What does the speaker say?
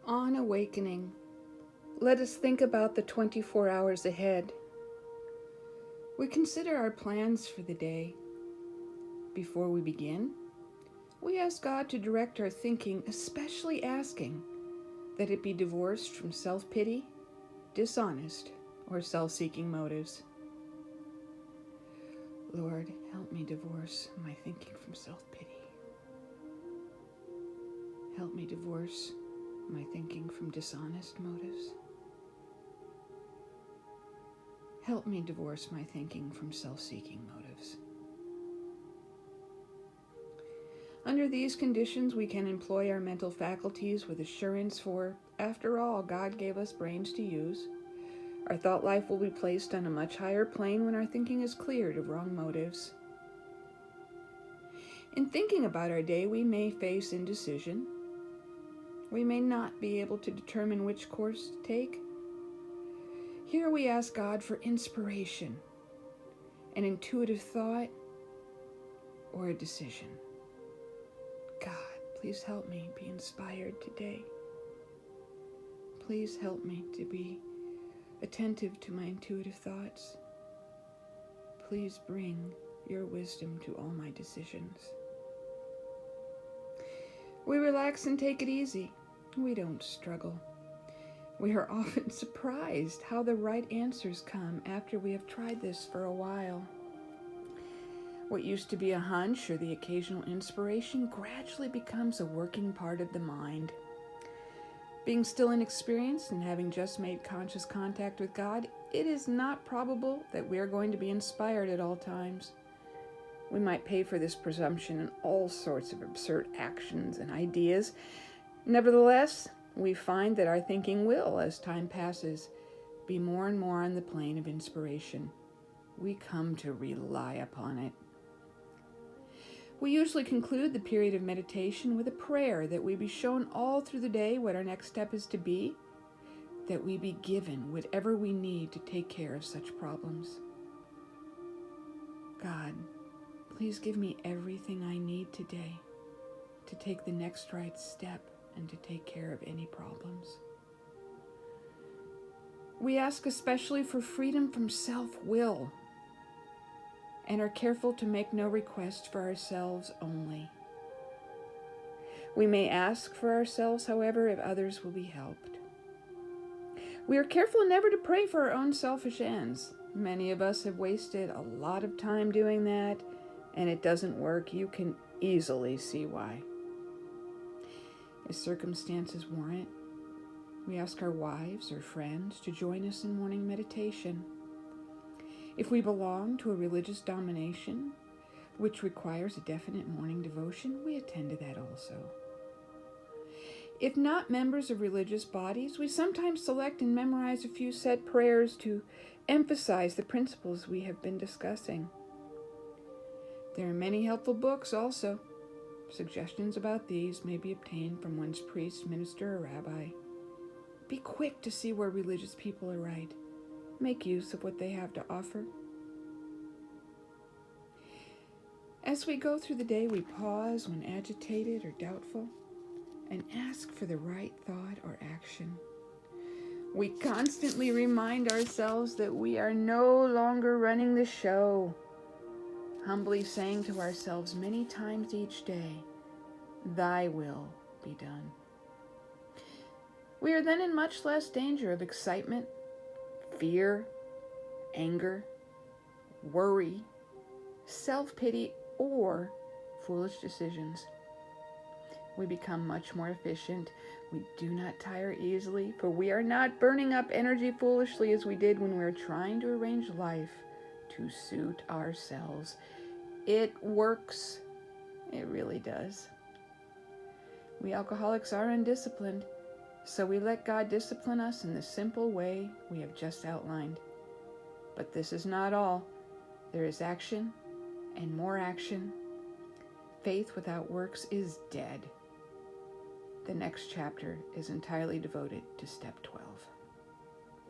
On awakening, let us think about the 24 hours ahead. We consider our plans for the day. Before we begin, we ask God to direct our thinking, especially asking that it be divorced from self-pity, dishonest, or self-seeking motives. Lord, help me divorce my thinking from self-pity. Help me divorce my thinking from dishonest motives. Help me divorce my thinking from self-seeking motives. Under these conditions, we can employ our mental faculties with assurance, for, after all, God gave us brains to use. Our thought life will be placed on a much higher plane when our thinking is cleared of wrong motives. In thinking about our day, we may face indecision. We may not be able to determine which course to take. Here we ask God for inspiration, an intuitive thought, or a decision. God, please help me be inspired today. Please help me to be attentive to my intuitive thoughts. Please bring your wisdom to all my decisions. We relax and take it easy. We don't struggle. We are often surprised how the right answers come after we have tried this for a while. What used to be a hunch or the occasional inspiration gradually becomes a working part of the mind. Being still inexperienced and having just made conscious contact with God, it is not probable that we are going to be inspired at all times. We might pay for this presumption in all sorts of absurd actions and ideas. Nevertheless, we find that our thinking will, as time passes, be more and more on the plane of inspiration. We come to rely upon it. We usually conclude the period of meditation with a prayer that we be shown all through the day what our next step is to be, that we be given whatever we need to take care of such problems. God, please give me everything I need today to take the next right step and to take care of any problems. We ask especially for freedom from self-will and are careful to make no request for ourselves only. We may ask for ourselves, however, if others will be helped. We are careful never to pray for our own selfish ends. Many of us have wasted a lot of time doing that, and it doesn't work. You can easily see why. As circumstances warrant, we ask our wives or friends to join us in morning meditation. If we belong to a religious domination, which requires a definite morning devotion, we attend to that also. If not members of religious bodies, we sometimes select and memorize a few set prayers to emphasize the principles we have been discussing. There are many helpful books also. Suggestions about these may be obtained from one's priest, minister, or rabbi. Be quick to see where religious people are right. Make use of what they have to offer. As we go through the day, we pause when agitated or doubtful and ask for the right thought or action. We constantly remind ourselves that we are no longer running the show, humbly saying to ourselves many times each day, "Thy will be done." We are then in much less danger of excitement, fear, anger, worry, self-pity, or foolish decisions. We become much more efficient. We do not tire easily, for we are not burning up energy foolishly as we did when we were trying to arrange life to suit ourselves. It works. It really does. We alcoholics are undisciplined, so we let God discipline us in the simple way we have just outlined. But this is not all. There is action and more action. Faith without works is dead. The next chapter is entirely devoted to step 12.